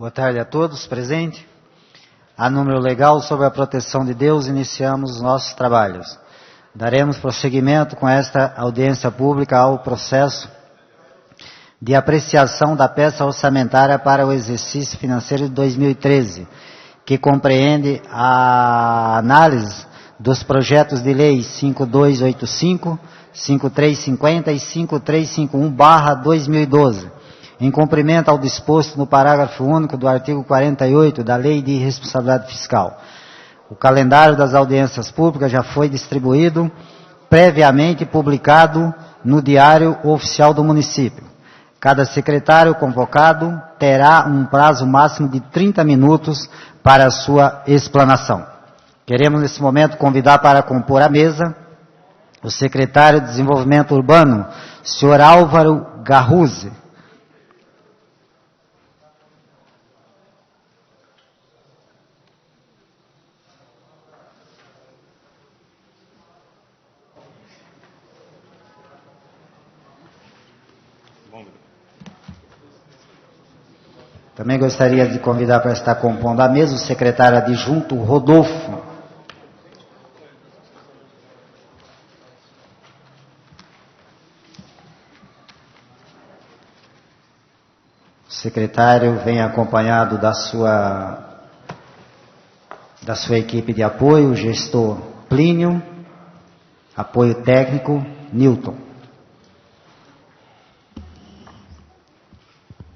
Boa tarde a todos presentes. A número legal sobre a proteção de Deus, iniciamos os nossos trabalhos. Daremos prosseguimento com esta audiência pública ao processo de apreciação da peça orçamentária para o exercício financeiro de 2013, que compreende a análise dos projetos de lei 5285, 5350 e 5351/2012, em cumprimento ao disposto no parágrafo único do artigo 48 da Lei de Responsabilidade Fiscal. O calendário das audiências públicas já foi distribuído, previamente publicado no Diário Oficial do Município. Cada secretário convocado terá um prazo máximo de 30 minutos para a sua explanação. Queremos, nesse momento, convidar para compor a mesa o secretário de Desenvolvimento Urbano, senhor Álvaro Garruzzi. Também gostaria de convidar para estar compondo a mesa o secretário adjunto Rodolfo. O secretário vem acompanhado da sua equipe de apoio, o gestor Plínio, apoio técnico Newton.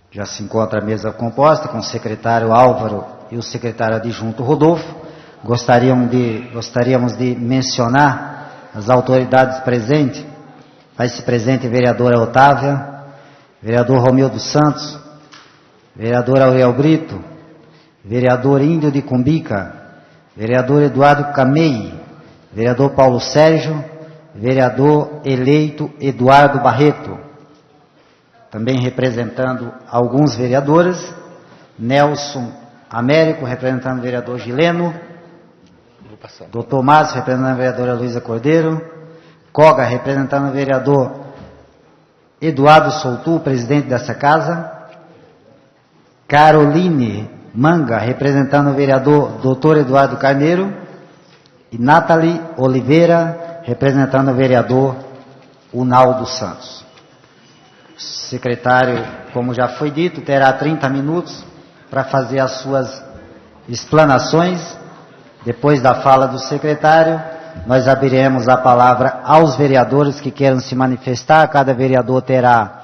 Já se encontra a mesa composta com o secretário Álvaro e o secretário adjunto Rodolfo. Gostaríamos de mencionar as autoridades presentes. Faz-se presente a vereadora Otávia, vereador Romildo Santos, vereador Aurel Brito, vereador Índio de Cumbica, vereador Eduardo Camei, vereador Paulo Sérgio, vereador eleito Eduardo Barreto. Também representando alguns vereadores, Nelson Américo, representando o vereador Gileno, Dr. Márcio, representando a vereadora Luísa Cordeiro, Coga, representando o vereador Eduardo Soutu, presidente dessa casa, Caroline Manga, representando o vereador Dr. Eduardo Carneiro, e Nathalie Oliveira, representando o vereador Unaldo Santos. O secretário, como já foi dito, terá 30 minutos para fazer as suas explanações. Depois da fala do secretário, nós abriremos a palavra aos vereadores que queiram se manifestar. Cada vereador terá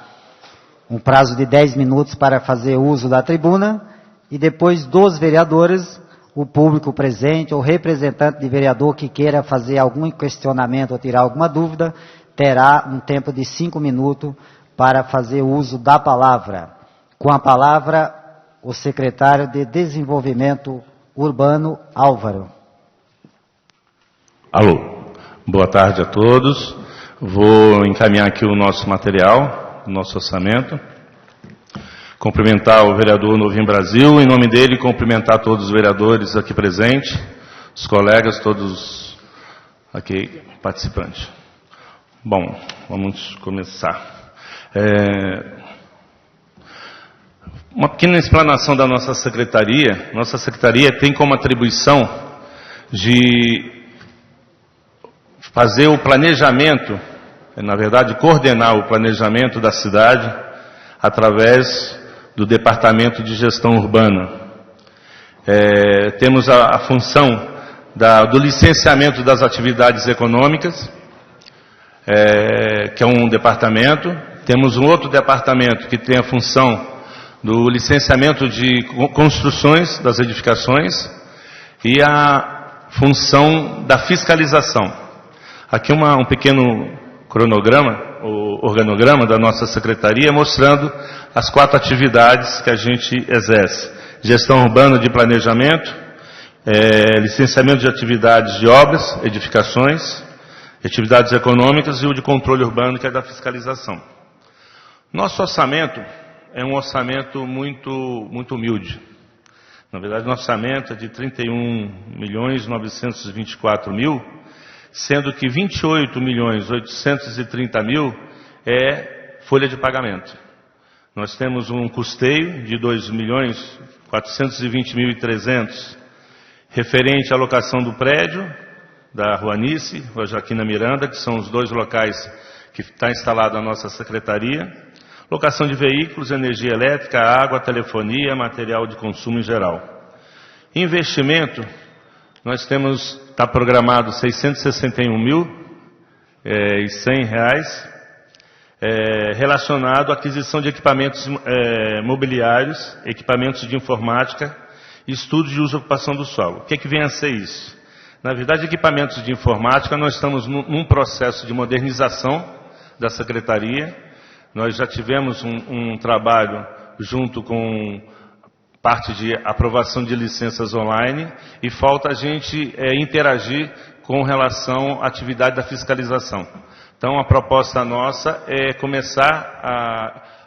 um prazo de 10 minutos para fazer uso da tribuna. E depois dos vereadores, o público presente ou representante de vereador que queira fazer algum questionamento ou tirar alguma dúvida, terá um tempo de 5 minutos para fazer uso da palavra. Com a palavra, o secretário de Desenvolvimento Urbano, Álvaro. Alô, boa tarde a todos. Vou encaminhar aqui o nosso material, o nosso orçamento. Cumprimentar o vereador Novim Brasil, em nome dele, cumprimentar todos os vereadores aqui presentes, os colegas, todos aqui participantes. Bom, vamos começar. Uma pequena explanação da nossa secretaria. Nossa secretaria tem como atribuição de fazer o planejamento, na verdade, coordenar o planejamento da cidade através do Departamento de Gestão Urbana. Temos a função do licenciamento das atividades econômicas, que é um departamento. Temos um outro departamento que tem a função do licenciamento de construções das edificações e a função da fiscalização. Aqui um pequeno cronograma, o organograma da nossa secretaria, mostrando as 4 atividades que a gente exerce. Gestão urbana de planejamento, licenciamento de atividades de obras, edificações, atividades econômicas e o de controle urbano, que é da fiscalização. Nosso orçamento é um orçamento muito humilde. Na verdade, nosso orçamento é de 31.924.000, sendo que 28.830.000 é folha de pagamento. Nós temos um custeio de 2.420.300 referente à locação do prédio da Rua Nice, Rua Joaquina Miranda, que são os dois locais que está instalada a nossa secretaria. Locação de veículos, energia elétrica, água, telefonia, material de consumo em geral. Investimento, nós temos, está programado R$661.100, relacionado à aquisição de equipamentos mobiliários, equipamentos de informática e estudo de uso e ocupação do solo. O que é que vem a ser isso? Na verdade, equipamentos de informática, nós estamos num processo de modernização da secretaria. Nós já tivemos um trabalho junto com parte de aprovação de licenças online e falta a gente interagir com relação à atividade da fiscalização. Então, a proposta nossa é começar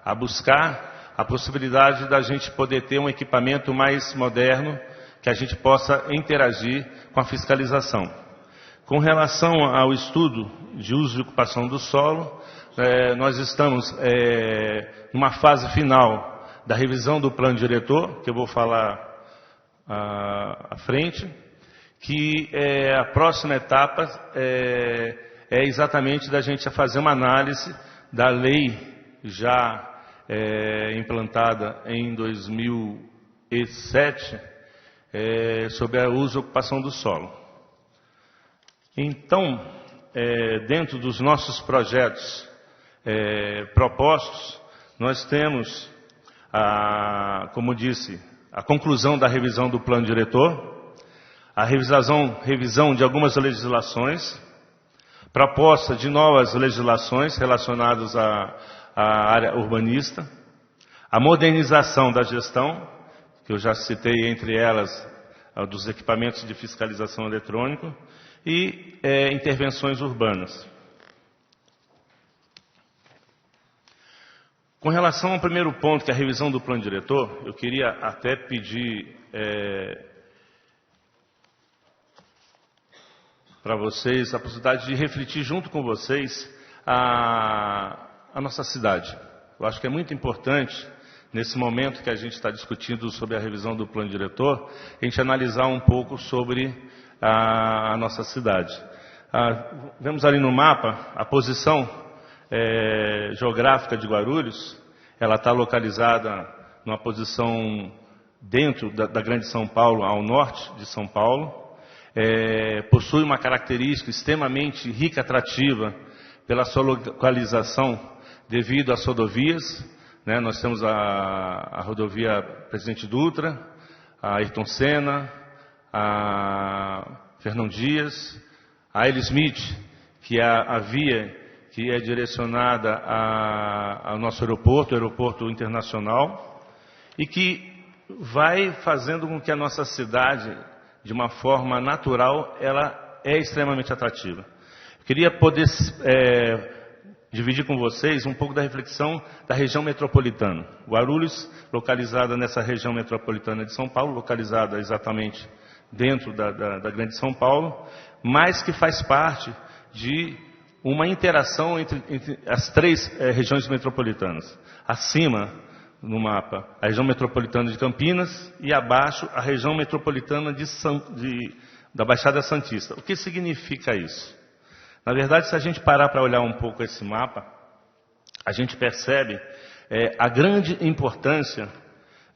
a buscar a possibilidade da gente poder ter um equipamento mais moderno, que a gente possa interagir com a fiscalização. Com relação ao estudo de uso e ocupação do solo, nós estamos numa fase final da revisão do plano diretor, que eu vou falar à frente, que a próxima etapa é exatamente da gente fazer uma análise da lei já implantada em 2007 sobre o uso e ocupação do solo. Então, dentro dos nossos projetos propostos, nós temos, como disse, a conclusão da revisão do plano diretor, a revisão de algumas legislações, proposta de novas legislações relacionadas à área urbanista, a modernização da gestão, que eu já citei entre elas, dos equipamentos de fiscalização eletrônica, e intervenções urbanas. Com relação ao primeiro ponto, que é a revisão do plano diretor, eu queria até pedir para vocês a possibilidade de refletir junto com vocês a nossa cidade. Eu acho que é muito importante, nesse momento que a gente está discutindo sobre a revisão do plano diretor, a gente analisar um pouco sobre a nossa cidade. Vemos ali no mapa a posição geográfica de Guarulhos. Ela está localizada numa posição dentro da Grande São Paulo, ao norte de São Paulo. Possui uma característica extremamente rica e atrativa pela sua localização devido às rodovias. Nós temos a rodovia Presidente Dutra, a Ayrton Senna, a Fernão Dias, a Aile Smith, que é a via que é direcionada ao nosso aeroporto, o aeroporto internacional, e que vai fazendo com que a nossa cidade, de uma forma natural, ela é extremamente atrativa. Eu queria poder dividir com vocês um pouco da reflexão da região metropolitana. Guarulhos, localizada nessa região metropolitana de São Paulo, localizada exatamente dentro da Grande São Paulo, mas que faz parte de uma interação entre as três regiões metropolitanas. Acima, no mapa, a região metropolitana de Campinas e abaixo a região metropolitana da Baixada Santista. O que significa isso? Na verdade, se a gente parar para olhar um pouco esse mapa, a gente percebe a grande importância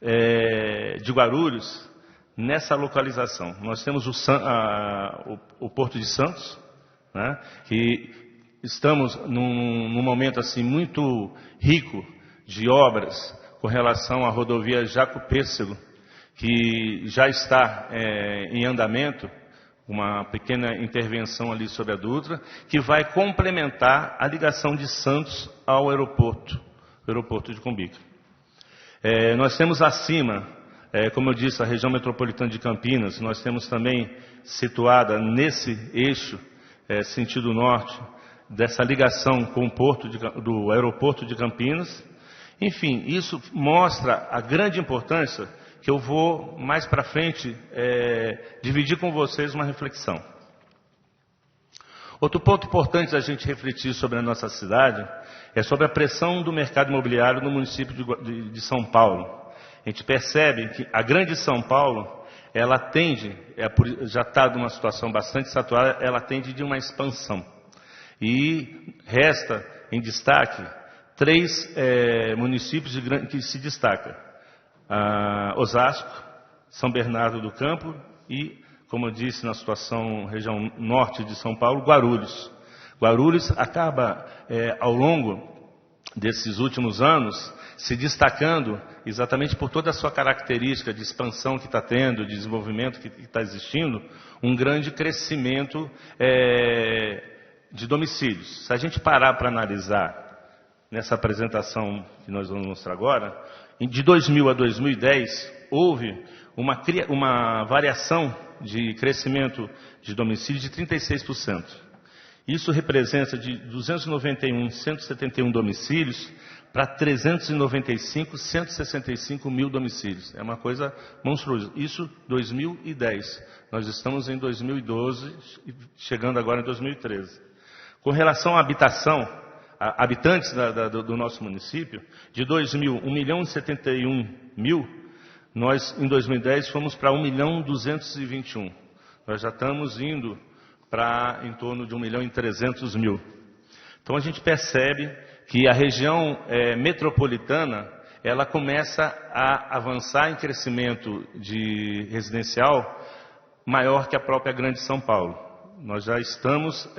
de Guarulhos nessa localização. Nós temos o Porto de Santos, né, que estamos num momento assim muito rico de obras com relação à rodovia Jaco-Pêssego, que já está em andamento, uma pequena intervenção ali sobre a Dutra, que vai complementar a ligação de Santos ao aeroporto de Cumbica. Nós temos acima, como eu disse, a região metropolitana de Campinas. Nós temos também situada nesse eixo, sentido norte, dessa ligação com o porto do aeroporto de Campinas. Enfim, isso mostra a grande importância que eu vou, mais para frente, dividir com vocês uma reflexão. Outro ponto importante da gente refletir sobre a nossa cidade é sobre a pressão do mercado imobiliário no município de São Paulo. A gente percebe que a grande São Paulo, ela tende, já está numa situação bastante saturada, ela tende de uma expansão. E resta em destaque 3 municípios que se destacam. Osasco, São Bernardo do Campo e, como eu disse, na situação região norte de São Paulo, Guarulhos. Guarulhos acaba, ao longo desses últimos anos, se destacando exatamente por toda a sua característica de expansão que está tendo, de desenvolvimento que está existindo, um grande crescimento de domicílios. Se a gente parar para analisar nessa apresentação que nós vamos mostrar agora, de 2000 a 2010, houve uma variação de crescimento de domicílios de 36%. Isso representa de 291.171 domicílios para 395.165 mil domicílios. É uma coisa monstruosa. Isso 2010. Nós estamos em 2012, chegando agora em 2013. Com relação à habitação, habitantes do nosso município, de 2000, 1.071.000, nós em 2010 fomos para 1.221.000. Nós já estamos indo para em torno de 1.300.000. Então a gente percebe que a região metropolitana, ela começa a avançar em crescimento de residencial maior que a própria grande São Paulo. Nós já estamos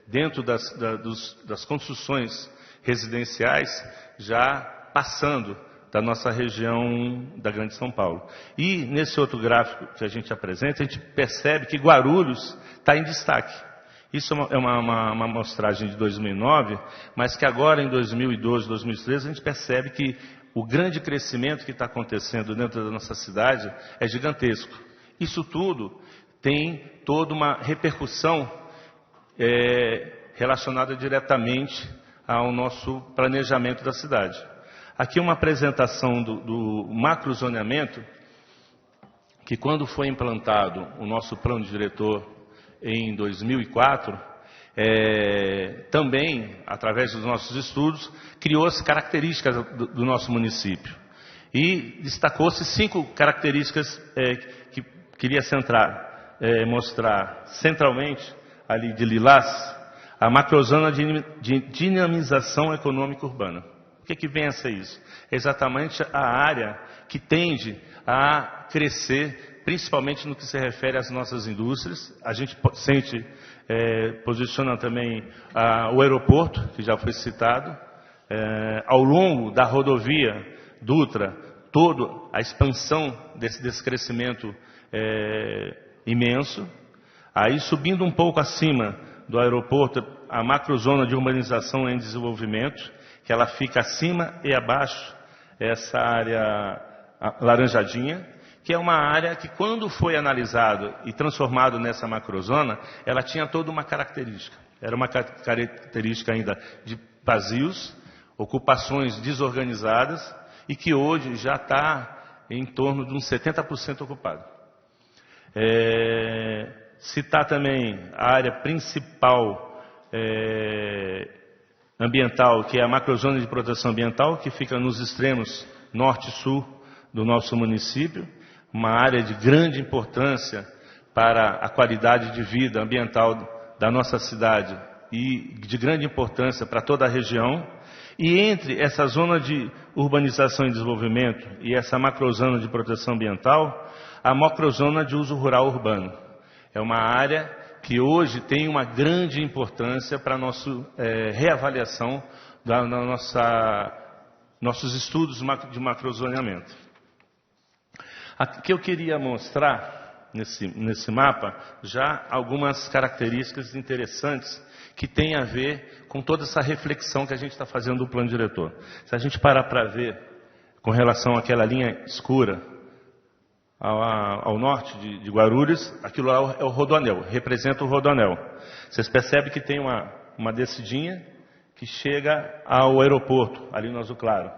dentro das construções residenciais já passando da nossa região da grande São Paulo. E nesse outro gráfico que a gente apresenta, a gente percebe que Guarulhos está em destaque. Isso é uma amostragem de 2009, mas que agora em 2012, 2013, a gente percebe que o grande crescimento que está acontecendo dentro da nossa cidade é gigantesco. Isso tudo tem toda uma repercussão relacionada diretamente ao nosso planejamento da cidade. Aqui uma apresentação do macrozoneamento, que quando foi implantado o nosso plano diretor em 2004, também, através dos nossos estudos, criou-se características do nosso município. E destacou-se 5 características que queria mostrar centralmente, ali de lilás, a macrozona de dinamização econômica urbana. O que vem a ser isso? É exatamente a área que tende a crescer, principalmente no que se refere às nossas indústrias. A gente posiciona também o aeroporto, que já foi citado, ao longo da rodovia Dutra, toda a expansão desse crescimento imenso. Aí, subindo um pouco acima do aeroporto, a macrozona de urbanização em desenvolvimento, que ela fica acima e abaixo, essa área laranjadinha, que é uma área que, quando foi analisado e transformado nessa macrozona, ela tinha toda uma característica. Era uma característica ainda de vazios, ocupações desorganizadas, e que hoje já está em torno de uns 70% ocupado. Citar também a área principal ambiental, que é a macrozona de proteção ambiental, que fica nos extremos norte e sul do nosso município, uma área de grande importância para a qualidade de vida ambiental da nossa cidade e de grande importância para toda a região. E entre essa zona de urbanização e desenvolvimento e essa macrozona de proteção ambiental, a macrozona de uso rural urbano. É uma área que hoje tem uma grande importância para a nossa reavaliação nossos estudos de macrozoneamento. Aqui eu queria mostrar, nesse mapa, já algumas características interessantes que têm a ver com toda essa reflexão que a gente está fazendo do plano diretor. Se a gente parar para ver, com relação àquela linha escura, ao norte de Guarulhos, aquilo lá é o rodoanel, representa o rodoanel. Vocês percebem que tem uma descidinha que chega ao aeroporto, ali no azul claro.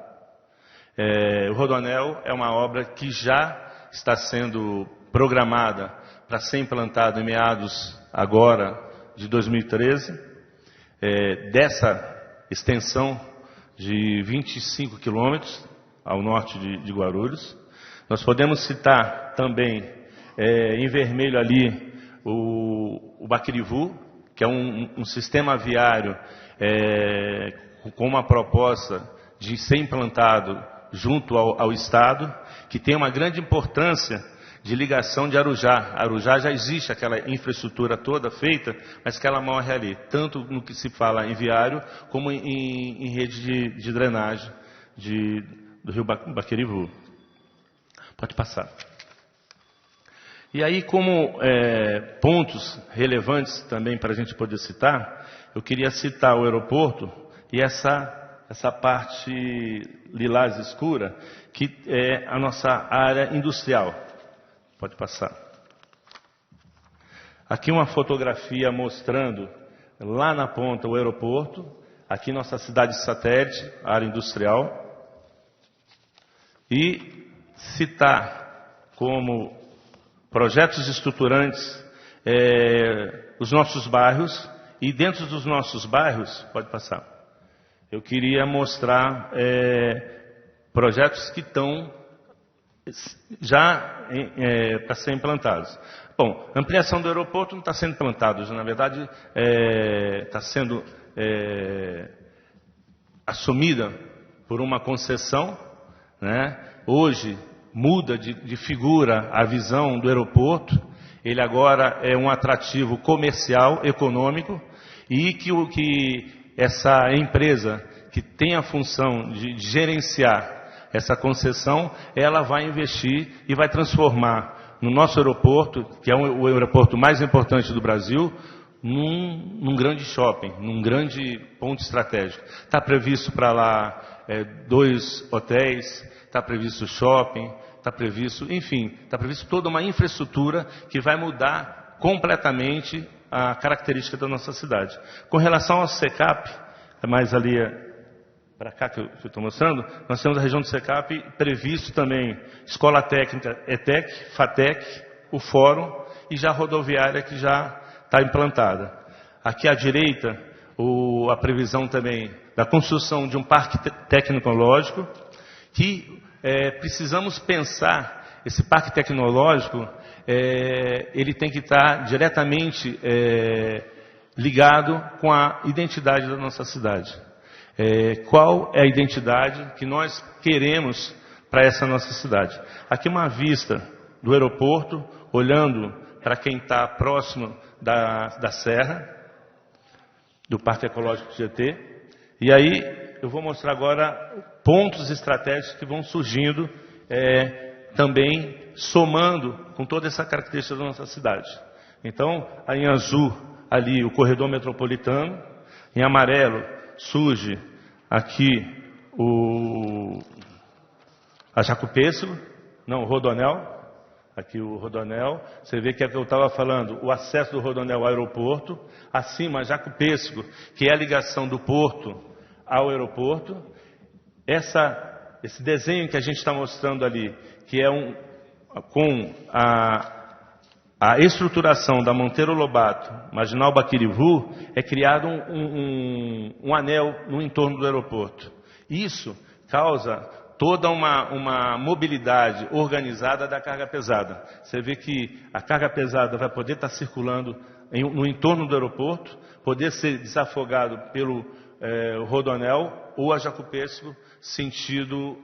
O rodoanel é uma obra que já está sendo programada para ser implantada em meados agora de 2013. Dessa extensão de 25 quilômetros ao norte de Guarulhos. Nós podemos citar também, em vermelho ali, o Baquirivu, que é um sistema viário com uma proposta de ser implantado junto ao Estado, que tem uma grande importância de ligação de Arujá. Arujá já existe aquela infraestrutura toda feita, mas que ela morre ali, tanto no que se fala em viário, como em rede de drenagem do rio Baquirivu. Pode passar. E aí, como pontos relevantes também para a gente poder citar, eu queria citar o aeroporto e essa parte lilás escura, que é a nossa área industrial. Pode passar. Aqui uma fotografia mostrando lá na ponta o aeroporto, aqui nossa cidade satélite, área industrial, e citar como projetos estruturantes os nossos bairros, e dentro dos nossos bairros, pode passar, eu queria mostrar projetos que estão já para ser implantados. Bom, a ampliação do aeroporto não está sendo implantado, na verdade está sendo assumida por uma concessão, né? Hoje muda de figura a visão do aeroporto, ele agora é um atrativo comercial, econômico, e que essa empresa que tem a função de gerenciar essa concessão, ela vai investir e vai transformar no nosso aeroporto, que é o aeroporto mais importante do Brasil, num grande shopping, num grande ponto estratégico. Está previsto para lá 2 hotéis, está previsto shopping, está previsto, enfim, está previsto toda uma infraestrutura que vai mudar completamente a característica da nossa cidade. Com relação ao SECAP, é mais ali para cá que eu estou mostrando, nós temos a região do SECAP previsto também Escola Técnica ETEC, FATEC, o Fórum e já a rodoviária que já está implantada. Aqui à direita, a previsão também da construção de um parque tecnológico, que precisamos pensar, esse parque tecnológico, ele tem que estar diretamente ligado com a identidade da nossa cidade. Qual é a identidade que nós queremos para essa nossa cidade? Aqui uma vista do aeroporto, olhando para quem está próximo da Serra, do Parque Ecológico Tietê. E aí eu vou mostrar agora pontos estratégicos que vão surgindo, também somando com toda essa característica da nossa cidade. Então, aí em azul, ali o corredor metropolitano, em amarelo surge aqui a Jacupêssego, não, o Rodonel, aqui o Rodonel, você vê que é que eu estava falando, o acesso do Rodonel ao aeroporto, acima Jacupêssego, que é a ligação do porto ao aeroporto, esse desenho que a gente está mostrando ali, que é com a estruturação da Monteiro Lobato, Marginal Baquirivu, é criado um anel no entorno do aeroporto. Isso causa toda uma mobilidade organizada da carga pesada. Você vê que a carga pesada vai poder estar circulando no entorno do aeroporto, poder ser desafogado pelo Rodonel ou a Jacupêssego, sentido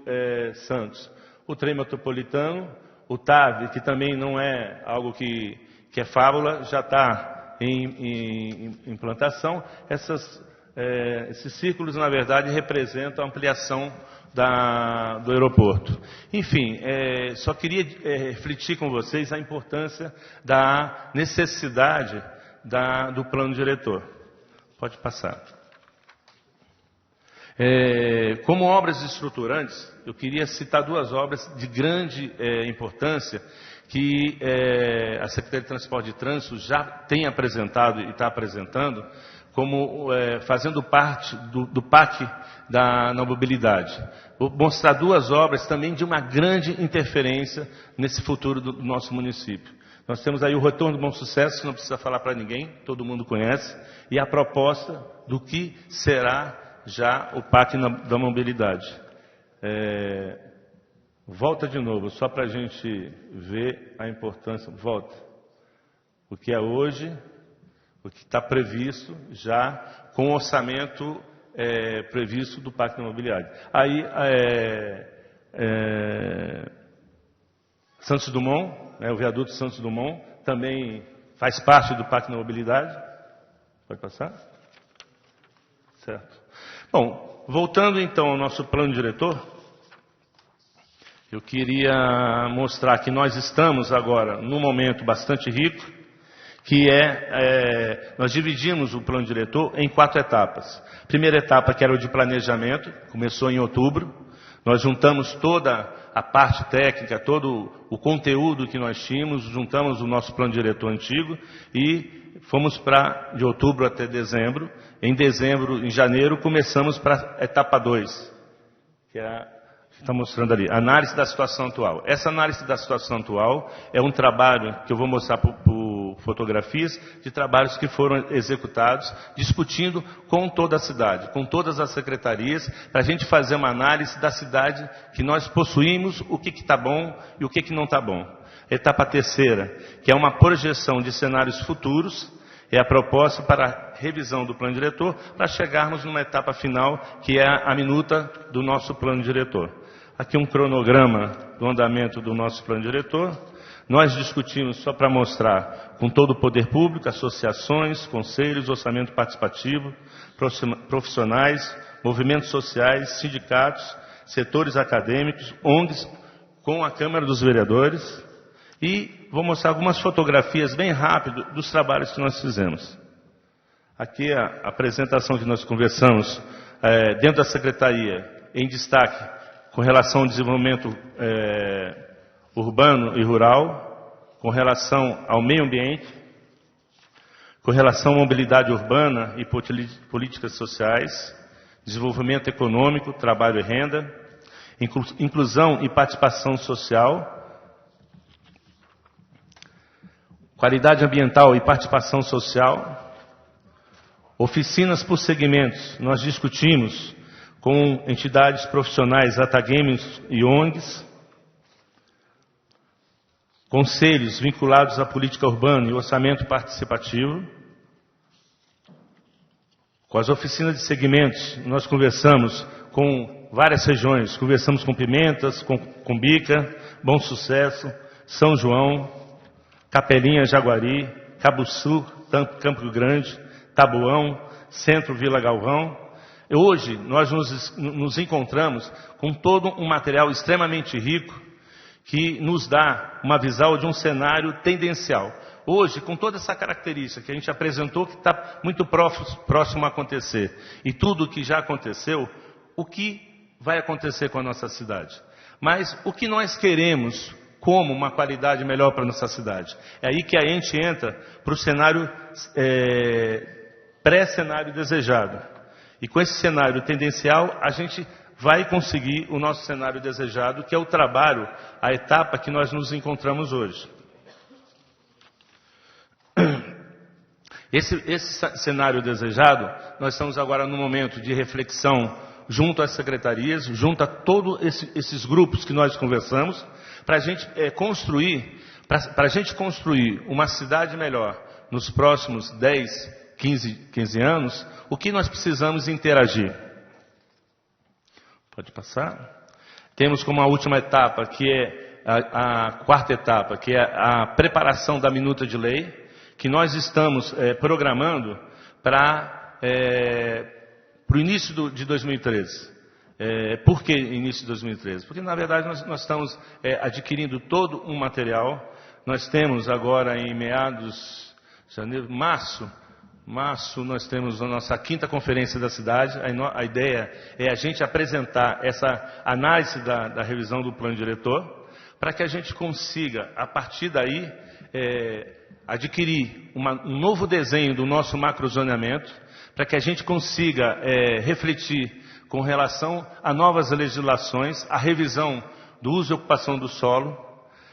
Santos. O trem metropolitano, o TAV, que também não é algo que é fábula, já está em implantação. Esses círculos, na verdade, representam a ampliação do aeroporto. Enfim, só queria refletir com vocês a importância da necessidade do plano diretor. Pode passar. Como obras estruturantes, eu queria citar 2 obras de grande importância que a Secretaria de Transporte e Trânsito já tem apresentado e está apresentando, como fazendo parte do PAC na mobilidade. Vou mostrar 2 obras também de uma grande interferência nesse futuro do nosso município. Nós temos aí o Retorno do Bom Sucesso, que não precisa falar para ninguém, todo mundo conhece, e a proposta do que será já o Parque da Mobilidade. Volta de novo, só para a gente ver a importância. Volta. O que é hoje, o que está previsto já com o orçamento previsto do Parque da Mobilidade. Aí, Santos Dumont, o viaduto Santos Dumont, também faz parte do Parque da Mobilidade. Pode passar? Certo. Bom, voltando então ao nosso plano diretor, eu queria mostrar que nós estamos agora num momento bastante rico, que nós dividimos o plano diretor em 4 etapas. Primeira etapa, que era o de planejamento, começou em outubro. Nós juntamos toda a parte técnica, todo o conteúdo que nós tínhamos, juntamos o nosso plano diretor antigo e fomos de outubro até dezembro. Em janeiro, começamos para a etapa 2, que é a que está mostrando ali, análise da situação atual. Essa análise da situação atual é um trabalho que eu vou mostrar por fotografias de trabalhos que foram executados, discutindo com toda a cidade, com todas as secretarias, para a gente fazer uma análise da cidade que nós possuímos, o que está bom e o que não está bom. Etapa terceira, que é uma projeção de cenários futuros, é a proposta para a revisão do plano diretor, para chegarmos numa etapa final, que é a minuta do nosso plano diretor. Aqui um cronograma do andamento do nosso plano diretor. Nós discutimos, só para mostrar, com todo o poder público, associações, conselhos, orçamento participativo, profissionais, movimentos sociais, sindicatos, setores acadêmicos, ONGs, com a Câmara dos Vereadores. E vou mostrar algumas fotografias bem rápido dos trabalhos que nós fizemos. Aqui a apresentação que nós conversamos dentro da Secretaria, em destaque, com relação ao desenvolvimento urbano e rural, com relação ao meio ambiente, com relação à mobilidade urbana e políticas sociais, desenvolvimento econômico, trabalho e renda, inclusão e participação social, qualidade ambiental e participação social, oficinas por segmentos. Nós discutimos com entidades profissionais, Atagames e ONGs, conselhos vinculados à política urbana e orçamento participativo. Com as oficinas de segmentos, nós conversamos com várias regiões, conversamos com Pimentas, com Bica, Bom Sucesso, São João, Capelinha, Jaguari, Cabo Sul, Campo Grande, Taboão, Centro, Vila Galvão. Hoje, nós nos encontramos com todo um material extremamente rico que nos dá uma visão de um cenário tendencial. Hoje, com toda essa característica que a gente apresentou, que está muito próximo a acontecer, e tudo o que já aconteceu, o que vai acontecer com a nossa cidade? Mas o que nós queremos como uma qualidade melhor para a nossa cidade? É aí que a gente entra para o cenário pré-cenário desejado. E com esse cenário tendencial, a gente vai conseguir o nosso cenário desejado, que é o trabalho, a etapa que nós nos encontramos hoje. Esse cenário desejado, nós estamos agora no momento de reflexão junto às secretarias, junto a todos esses grupos que nós conversamos, para a gente construir uma cidade melhor nos próximos 10, 15 anos, o que nós precisamos interagir? Pode passar? Temos como a última etapa, que é a quarta etapa, que é a preparação da minuta de lei, que nós estamos programando para o início de 2013. Por que início de 2013? Porque, na verdade, nós estamos adquirindo todo um material. Nós temos agora em meados de janeiro, março, nós temos a nossa 5ª conferência da cidade. A ideia é a gente apresentar essa análise da revisão do plano diretor, para que a gente consiga, a partir daí, adquirir um novo desenho do nosso macrozoneamento, para que a gente consiga refletir com relação a novas legislações, a revisão do uso e ocupação do solo,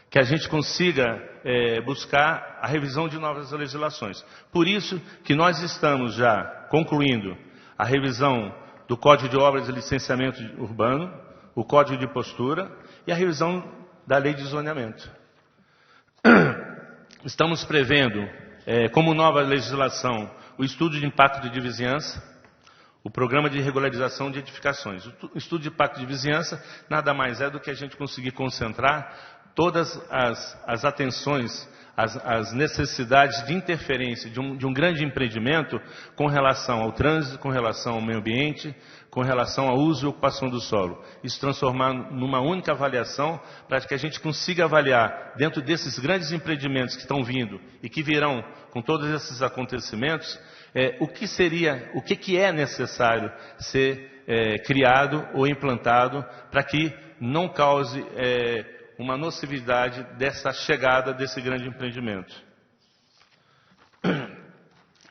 que a gente consiga buscar a revisão de novas legislações. Por isso que nós estamos já concluindo a revisão do Código de Obras e Licenciamento Urbano, o Código de Postura e a revisão da Lei de Zoneamento. Estamos prevendo, como nova legislação, o estudo de impacto de vizinhança, o programa de regularização de edificações. O estudo de impacto de vizinhança nada mais é do que a gente conseguir concentrar todas as atenções, as necessidades de interferência de um grande empreendimento com relação ao trânsito, com relação ao meio ambiente, com relação ao uso e ocupação do solo. Isso transformar numa única avaliação para que a gente consiga avaliar, dentro desses grandes empreendimentos que estão vindo e que virão com todos esses acontecimentos, o que é necessário ser criado ou implantado para que não cause uma nocividade dessa chegada desse grande empreendimento.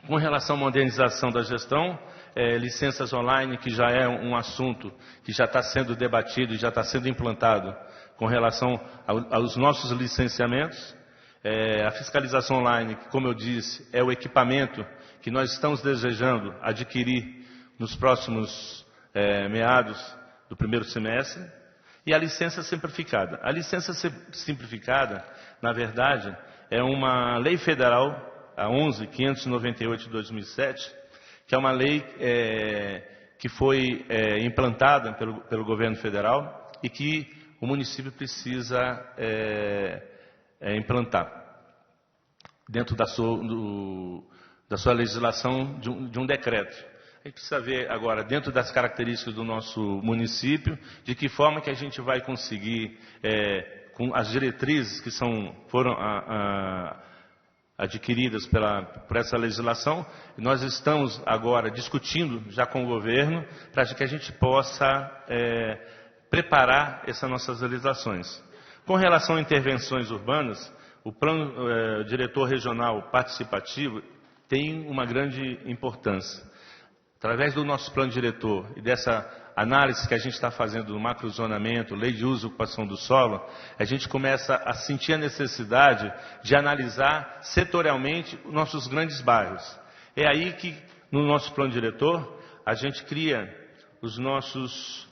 Com relação à modernização da gestão, licenças online, que já é um assunto que já está sendo debatido e já está sendo implantado com relação aos nossos licenciamentos. A fiscalização online, que, como eu disse, é o equipamento que nós estamos desejando adquirir nos próximos meados do primeiro semestre. E a licença simplificada. A licença simplificada, na verdade, é uma lei federal, a 11.598 de 2007, que é uma lei que foi implantada pelo governo federal e que o município precisa implantar dentro da sua legislação de um decreto. A gente precisa ver agora, dentro das características do nosso município, de que forma que a gente vai conseguir, com as diretrizes que foram adquiridas por essa legislação, nós estamos agora discutindo já com o governo para que a gente possa preparar essas nossas legislações. Com relação a intervenções urbanas, o Plano Diretor Regional Participativo tem uma grande importância. Através do nosso plano diretor e dessa análise que a gente está fazendo do macrozonamento, lei de uso e ocupação do solo, a gente começa a sentir a necessidade de analisar setorialmente os nossos grandes bairros. É aí que, no nosso plano diretor, a gente cria as nossas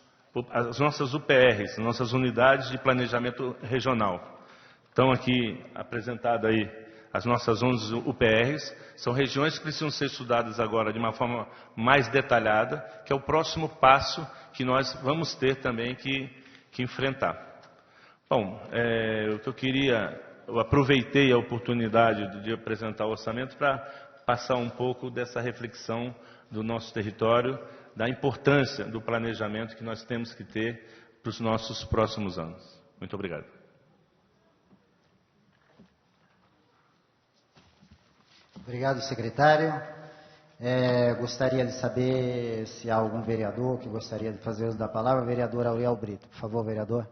UPRs, nossas unidades de planejamento regional. Estão aqui apresentadas aí as nossas 11 UPRs, são regiões que precisam ser estudadas agora de uma forma mais detalhada, que é o próximo passo que nós vamos ter também que enfrentar. Bom, o que eu aproveitei a oportunidade de apresentar o orçamento para passar um pouco dessa reflexão do nosso território, da importância do planejamento que nós temos que ter para os nossos próximos anos. Muito obrigado. Obrigado, secretário. Gostaria de saber se há algum vereador que gostaria de fazer uso da palavra. Vereador Auriel Brito. Por favor, vereador.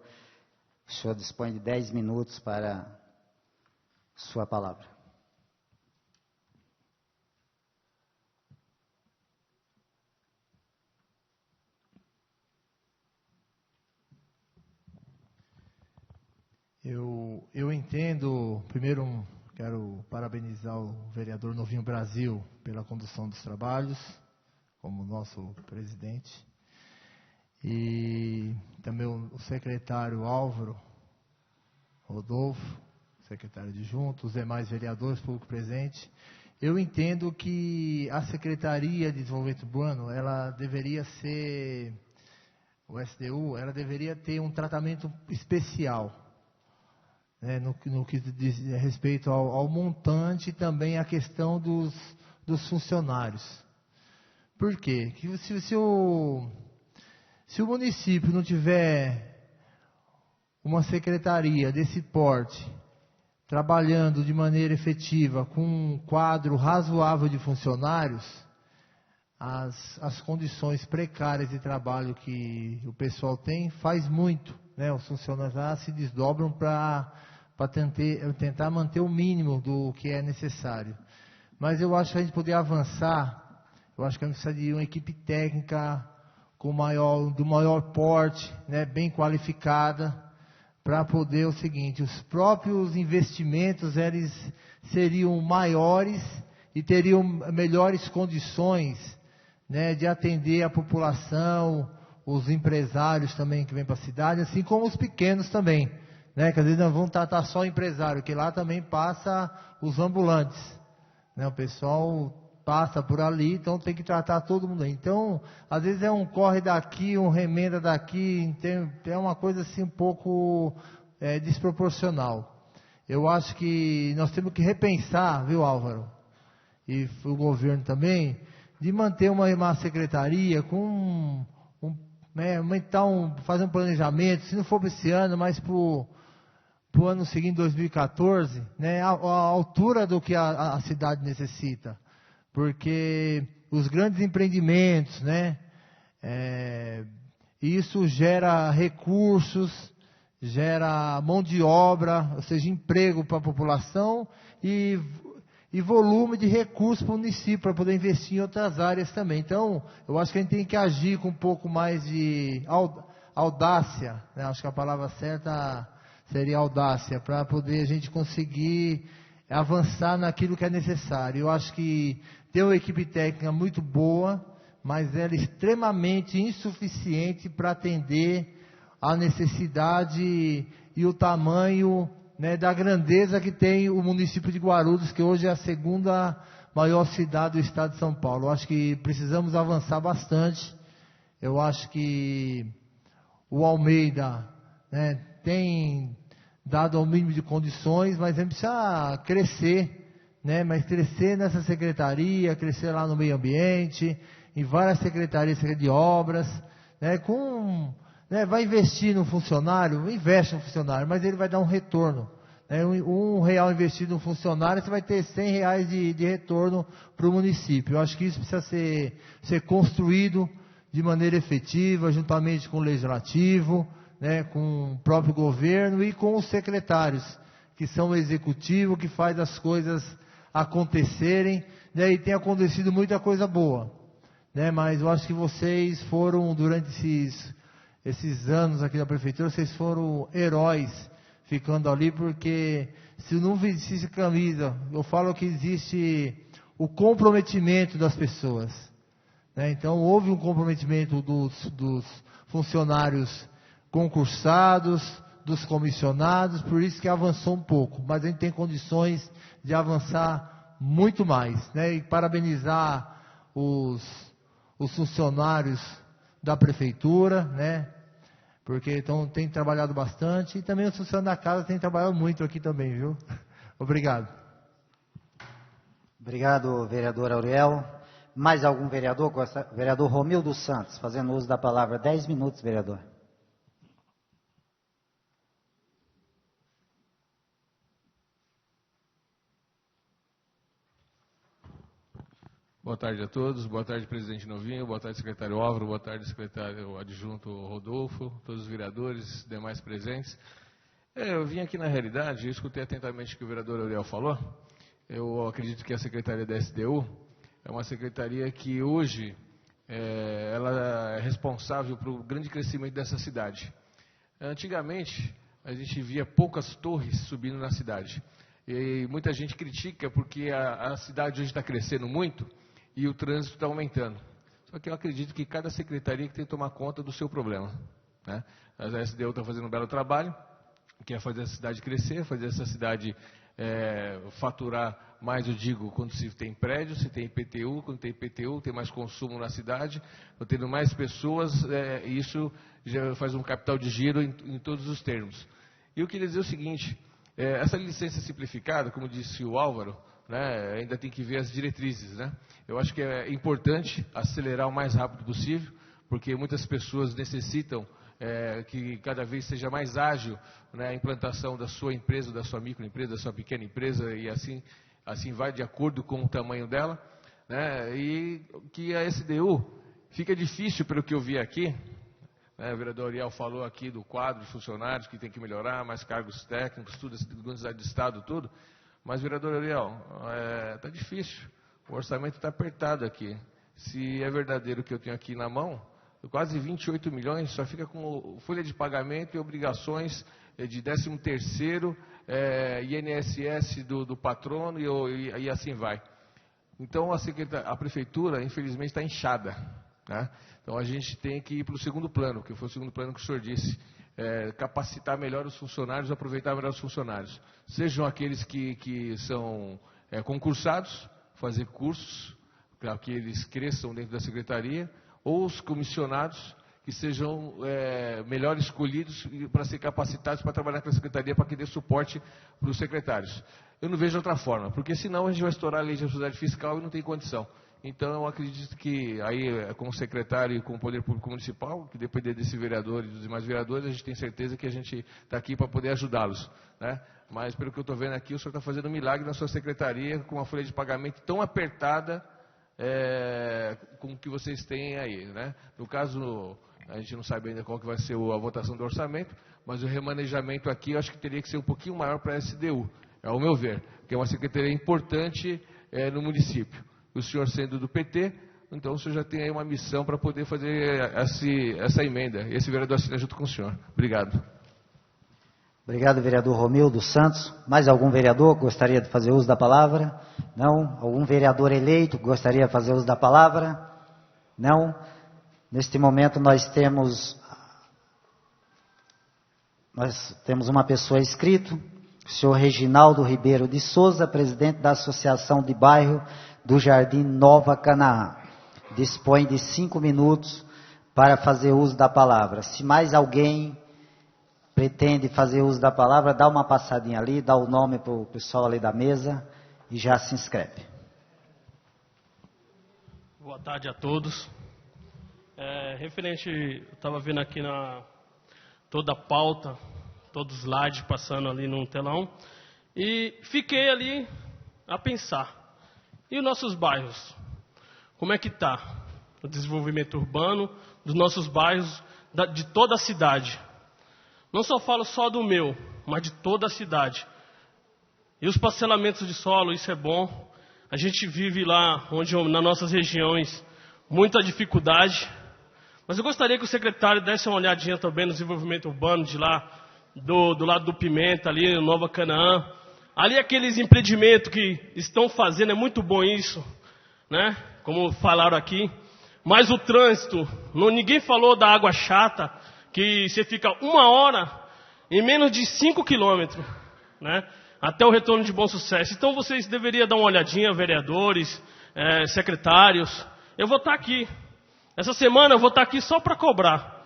O senhor dispõe de 10 minutos para sua palavra. Eu entendo, primeiro, quero parabenizar o vereador Novinho Brasil pela condução dos trabalhos, como nosso presidente. E também o secretário Álvaro Rodolfo, secretário adjunto, os demais vereadores, público presente. Eu entendo que a Secretaria de Desenvolvimento Urbano, ela deveria ser, o SDU, ela deveria ter um tratamento especial. No que diz respeito ao montante e também a questão dos funcionários. Por quê? Que se o município não tiver uma secretaria desse porte, trabalhando de maneira efetiva, com um quadro razoável de funcionários, as condições precárias de trabalho que o pessoal tem, faz muito. Os funcionários se desdobram para tentar manter o mínimo do que é necessário. Mas eu acho que a gente poder avançar, eu acho que a gente precisa de uma equipe técnica do maior porte, bem qualificada, para poder o seguinte, os próprios investimentos eles seriam maiores e teriam melhores condições né, de atender a população, os empresários também que vêm para a cidade, assim como os pequenos também, né, que às vezes não vão tratar só o empresário, que lá também passa os ambulantes, né, o pessoal passa por ali, então tem que tratar todo mundo aí. Então, às vezes é um corre daqui, um remenda daqui, é uma coisa assim um pouco desproporcional. Eu acho que nós temos que repensar, viu, Álvaro, e o governo também, de manter uma secretaria com fazer um planejamento, se não for para esse ano, mas para o ano seguinte, 2014, né, a altura do que a cidade necessita. Porque os grandes empreendimentos, né, isso gera recursos, gera mão de obra, ou seja, emprego para a população e volume de recursos para o município, para poder investir em outras áreas também. Então, eu acho que a gente tem que agir com um pouco mais de audácia, né? Acho que a palavra certa seria audácia, para poder a gente conseguir avançar naquilo que é necessário. Eu acho que tem uma equipe técnica muito boa, mas ela é extremamente insuficiente para atender a necessidade e o tamanho, né, da grandeza que tem o município de Guarulhos, que hoje é a segunda maior cidade do estado de São Paulo. Eu acho que precisamos avançar bastante. Eu acho que o Almeida, né, tem dado ao mínimo de condições, mas a gente precisa crescer, né, mas crescer nessa secretaria, crescer lá no meio ambiente, em várias secretarias de obras, né, vai investir no funcionário, investe no funcionário, mas ele vai dar um retorno. Né? R$1 investido no funcionário, você vai ter R$100 de retorno para o município. Eu acho que isso precisa ser construído de maneira efetiva, juntamente com o legislativo, né, com o próprio governo e com os secretários, que são o executivo, que faz as coisas acontecerem, né, e tem acontecido muita coisa boa. Né, mas eu acho que vocês foram, durante esses anos aqui da prefeitura, vocês foram heróis ficando ali, porque se não vestisse camisa, eu falo que existe o comprometimento das pessoas, né? Então houve um comprometimento dos funcionários concursados, dos comissionados, por isso que avançou um pouco, mas a gente tem condições de avançar muito mais, né? E parabenizar os funcionários da prefeitura, né? Porque tem trabalhado bastante, e também os funcionários da casa têm trabalhado muito aqui também, viu? Obrigado. Obrigado, vereador Auriel. Mais algum vereador? Vereador Romildo Santos, fazendo uso da palavra. 10 minutos, vereador. Boa tarde a todos, boa tarde, presidente Novinho, boa tarde, secretário Álvaro, boa tarde, secretário adjunto Rodolfo, todos os vereadores, demais presentes. Eu vim aqui na realidade, eu escutei atentamente o que o vereador Auriel falou. Eu acredito que a secretaria da SDU é uma secretaria que hoje ela é responsável pelo grande crescimento dessa cidade. Antigamente, a gente via poucas torres subindo na cidade. E muita gente critica porque a cidade hoje está crescendo muito e o trânsito está aumentando. Só que eu acredito que cada secretaria tem que tomar conta do seu problema, né? A SDU está fazendo um belo trabalho, que é fazer a cidade crescer, fazer essa cidade faturar mais, eu digo, quando se tem prédio, se tem IPTU, quando tem IPTU, tem mais consumo na cidade, tendo mais pessoas, isso já faz um capital de giro em todos os termos. E eu queria dizer o seguinte, essa licença simplificada, como disse o Álvaro, né, ainda tem que ver as diretrizes, né? Eu acho que é importante acelerar o mais rápido possível, porque muitas pessoas necessitam que cada vez seja mais ágil, né, a implantação da sua empresa, da sua microempresa, da sua pequena empresa, e assim vai de acordo com o tamanho dela, né, e que a SDU fica difícil, pelo que eu vi aqui, né, o vereador Ariel falou aqui do quadro de funcionários que tem que melhorar, mais cargos técnicos, tudo, universidade de Estado, tudo. Mas, vereador Ariel, está difícil, o orçamento está apertado aqui. Se é verdadeiro o que eu tenho aqui na mão, quase 28 milhões, só fica com folha de pagamento e obrigações de 13º, INSS do patrono e assim vai. Então, a prefeitura, infelizmente, está inchada, né? Então, a gente tem que ir para o segundo plano, que foi o segundo plano que o senhor disse, capacitar melhor os funcionários, aproveitar melhor os funcionários. Sejam aqueles que são concursados, fazer cursos, para que eles cresçam dentro da secretaria, ou os comissionados, que sejam melhor escolhidos para ser capacitados para trabalhar com a secretaria, para que dê suporte para os secretários. Eu não vejo outra forma, porque senão a gente vai estourar a lei de responsabilidade fiscal e não tem condição. Então, eu acredito que aí, com o secretário e com o Poder Público Municipal, que depender desse vereador e dos demais vereadores, a gente tem certeza que a gente está aqui para poder ajudá-los, né? Mas, pelo que eu estou vendo aqui, o senhor está fazendo um milagre na sua secretaria, com uma folha de pagamento tão apertada, com o que vocês têm aí, né? No caso, a gente não sabe ainda qual que vai ser a votação do orçamento, mas o remanejamento aqui, eu acho que teria que ser um pouquinho maior para a SDU, ao meu ver, que é uma secretaria importante no município. O senhor sendo do PT, então o senhor já tem aí uma missão para poder fazer essa emenda. Esse vereador assina junto com o senhor. Obrigado. Obrigado, vereador Romildo Santos. Mais algum vereador que gostaria de fazer uso da palavra? Não? Algum vereador eleito que gostaria de fazer uso da palavra? Não? Neste momento nós temos uma pessoa inscrita, o senhor Reginaldo Ribeiro de Souza, presidente da Associação de Bairro do Jardim Nova Canaã. Dispõe de 5 minutos para fazer uso da palavra. Se mais alguém pretende fazer uso da palavra, dá uma passadinha ali, dá o nome para o pessoal ali da mesa e já se inscreve. Boa tarde a todos. Eu estava vendo aqui toda a pauta, todos os slides passando ali no telão, e fiquei ali a pensar. E os nossos bairros? Como é que está o desenvolvimento urbano dos nossos bairros, de toda a cidade? Não só falo só do meu, mas de toda a cidade. E os parcelamentos de solo, isso é bom. A gente vive lá, nas nossas regiões, muita dificuldade. Mas eu gostaria que o secretário desse uma olhadinha também no desenvolvimento urbano de lá, do lado do Pimenta, ali no Nova Canaã. Ali aqueles empreendimentos que estão fazendo, é muito bom isso, né? Como falaram aqui. Mas o trânsito, ninguém falou da água chata, que você fica 1 hora em menos de 5 quilômetros, né? Até o retorno de Bom Sucesso. Então vocês deveriam dar uma olhadinha, vereadores, secretários. Eu vou estar aqui. Essa semana eu vou estar aqui só para cobrar.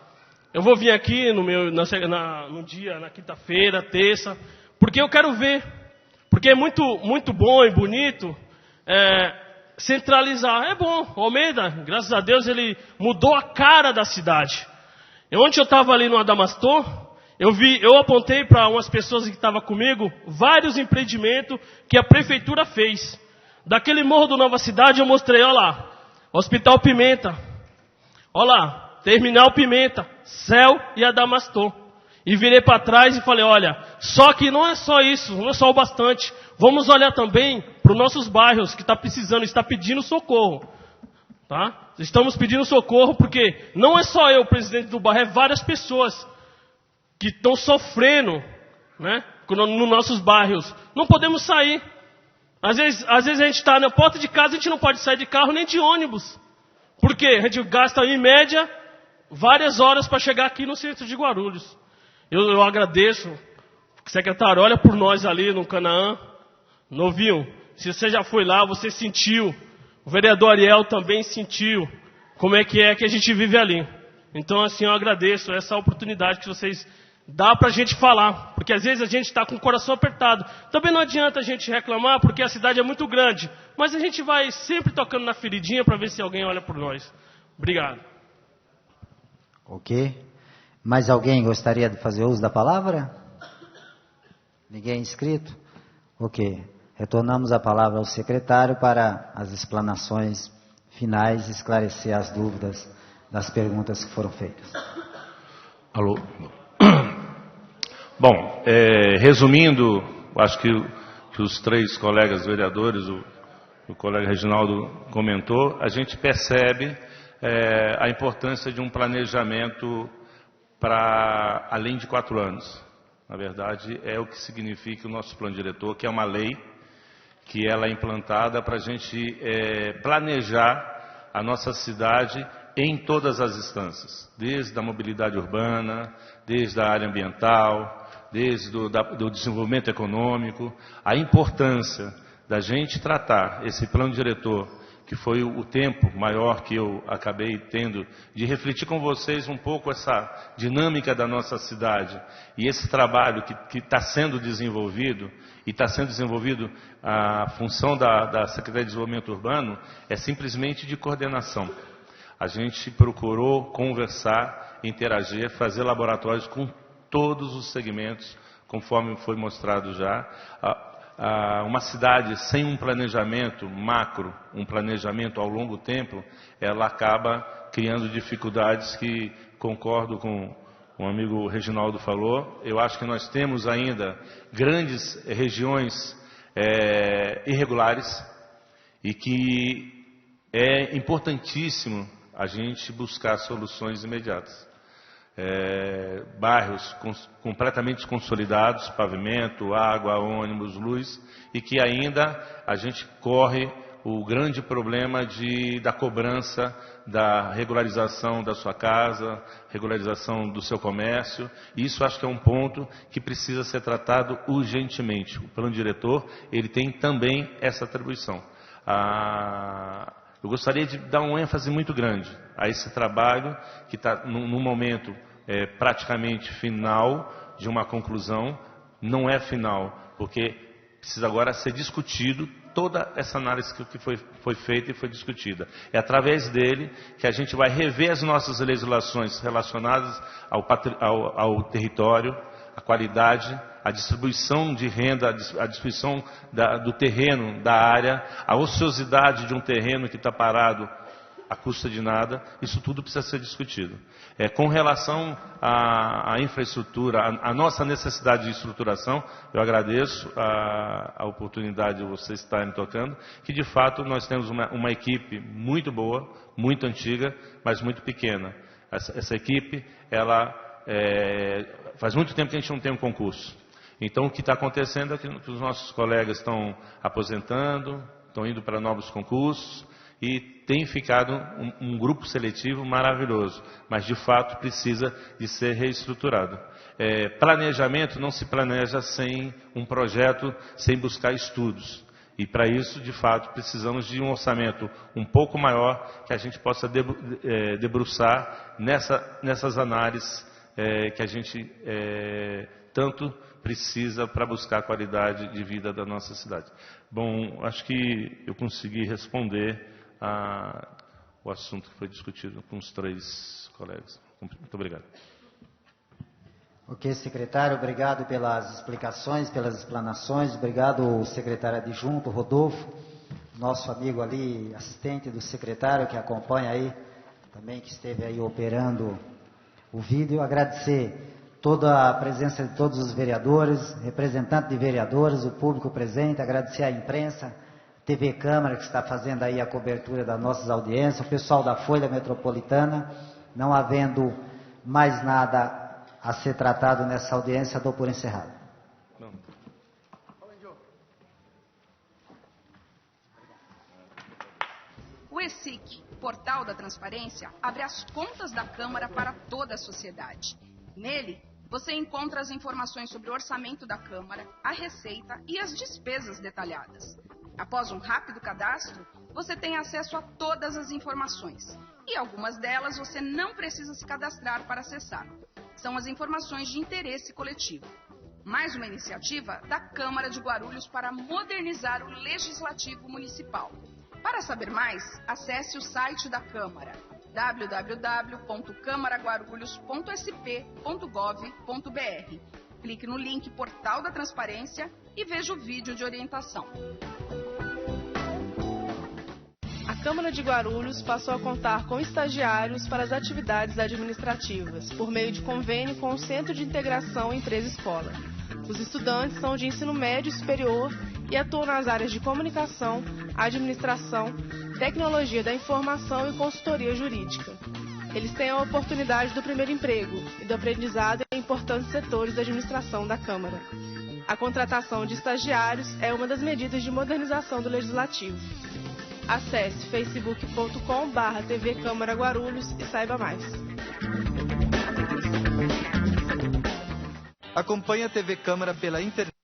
Eu vou vir aqui no dia, na quinta-feira, terça, porque eu quero ver. Porque é muito, muito bom e bonito centralizar. É bom. O Almeida, graças a Deus, ele mudou a cara da cidade. Ontem eu estava ali no Adamastor, eu apontei para umas pessoas que estavam comigo vários empreendimentos que a prefeitura fez. Daquele morro do Nova Cidade eu mostrei, olha lá, Hospital Pimenta, olha lá, Terminal Pimenta, Céu e Adamastor. E virei para trás e falei, olha, só que não é só isso, não é só o bastante. Vamos olhar também para os nossos bairros que está precisando, está pedindo socorro. Tá? Estamos pedindo socorro porque não é só eu, presidente do bairro, é várias pessoas que estão sofrendo, né, nos nossos bairros. Não podemos sair. Às vezes a gente está na porta de casa, a gente não pode sair de carro nem de ônibus. Por quê? A gente gasta, em média, várias horas para chegar aqui no centro de Guarulhos. Eu agradeço, secretário, olha por nós ali no Canaã, novinho, se você já foi lá, você sentiu, o vereador Ariel também sentiu como é que a gente vive ali. Então, assim, eu agradeço essa oportunidade que vocês dão para a gente falar, porque às vezes a gente está com o coração apertado. Também não adianta a gente reclamar, porque a cidade é muito grande, mas a gente vai sempre tocando na feridinha para ver se alguém olha por nós. Obrigado. Ok. Mais alguém gostaria de fazer uso da palavra? Ninguém inscrito? Ok. Retornamos a palavra ao secretário para as explanações finais e esclarecer as dúvidas das perguntas que foram feitas. Alô? Bom, resumindo, acho que os 3 colegas vereadores, o colega Reginaldo comentou, a gente percebe a importância de um planejamento para além de 4 anos. Na verdade, é o que significa o nosso plano diretor, que é uma lei que ela é implantada para a gente planejar a nossa cidade em todas as instâncias, desde a mobilidade urbana, desde a área ambiental, desde do desenvolvimento econômico, a importância da gente tratar esse plano diretor, que foi o tempo maior que eu acabei tendo de refletir com vocês um pouco essa dinâmica da nossa cidade e esse trabalho que está sendo desenvolvido, e está sendo desenvolvido a função da Secretaria de Desenvolvimento Urbano, é simplesmente de coordenação. A gente procurou conversar, interagir, fazer laboratórios com todos os segmentos, conforme foi mostrado já. Uma cidade sem um planejamento macro, um planejamento ao longo tempo, ela acaba criando dificuldades que, concordo com o amigo Reginaldo falou, eu acho que nós temos ainda grandes regiões irregulares e que é importantíssimo a gente buscar soluções imediatas. Bairros completamente consolidados, pavimento, água, ônibus, luz, e que ainda a gente corre o grande problema da cobrança, da regularização da sua casa, regularização do seu comércio. Isso acho que é um ponto que precisa ser tratado urgentemente. O plano diretor, ele tem também essa atribuição. Eu gostaria de dar um ênfase muito grande a esse trabalho que está num momento praticamente final de uma conclusão. Não é final, porque precisa agora ser discutido toda essa análise que foi feita e foi discutida. É através dele que a gente vai rever as nossas legislações relacionadas ao território, a qualidade, a distribuição de renda, a distribuição do terreno, da área, a ociosidade de um terreno que está parado à custa de nada. Isso tudo precisa ser discutido. Com relação à infraestrutura, a nossa necessidade de estruturação, eu agradeço a oportunidade de vocês estarem tocando, que de fato nós temos uma equipe muito boa, muito antiga, mas muito pequena. Essa equipe, ela faz muito tempo que a gente não tem um concurso. Então, o que está acontecendo é que os nossos colegas estão aposentando, estão indo para novos concursos, e tem ficado um grupo seletivo maravilhoso, mas de fato precisa de ser reestruturado. Planejamento não se planeja sem um projeto, sem buscar estudos. E para isso, de fato, precisamos de um orçamento um pouco maior, que a gente possa debruçar nessas análises que a gente tanto precisa para buscar a qualidade de vida da nossa cidade. Bom, acho que eu consegui responder o assunto que foi discutido com os três colegas. Muito obrigado. Ok, secretário, obrigado pelas explicações, pelas explanações. Obrigado, secretário adjunto, Rodolfo, nosso amigo ali, assistente do secretário, que acompanha aí, também que esteve aí operando o vídeo. Agradecer toda a presença de todos os vereadores, representantes de vereadores, o público presente, agradecer à imprensa, TV Câmara, que está fazendo aí a cobertura das nossas audiências, o pessoal da Folha Metropolitana. Não havendo mais nada a ser tratado nessa audiência, dou por encerrado. O ESIC, Portal da Transparência, abre as contas da Câmara para toda a sociedade. Nele, você encontra as informações sobre o orçamento da Câmara, a receita e as despesas detalhadas. Após um rápido cadastro, você tem acesso a todas as informações. E algumas delas você não precisa se cadastrar para acessar. São as informações de interesse coletivo. Mais uma iniciativa da Câmara de Guarulhos para modernizar o Legislativo Municipal. Para saber mais, acesse o site da Câmara, www.câmaraguarulhos.sp.gov.br. Clique no link Portal da Transparência e veja o vídeo de orientação. A Câmara de Guarulhos passou a contar com estagiários para as atividades administrativas, por meio de convênio com o Centro de Integração Empresa-Escola. Os estudantes são de ensino médio e superior e atuam nas áreas de comunicação, administração, tecnologia da informação e consultoria jurídica. Eles têm a oportunidade do primeiro emprego e do aprendizado em importantes setores da administração da Câmara. A contratação de estagiários é uma das medidas de modernização do Legislativo. Acesse facebook.com/TV Câmara Guarulhos e saiba mais. Acompanhe a TV Câmara pela internet.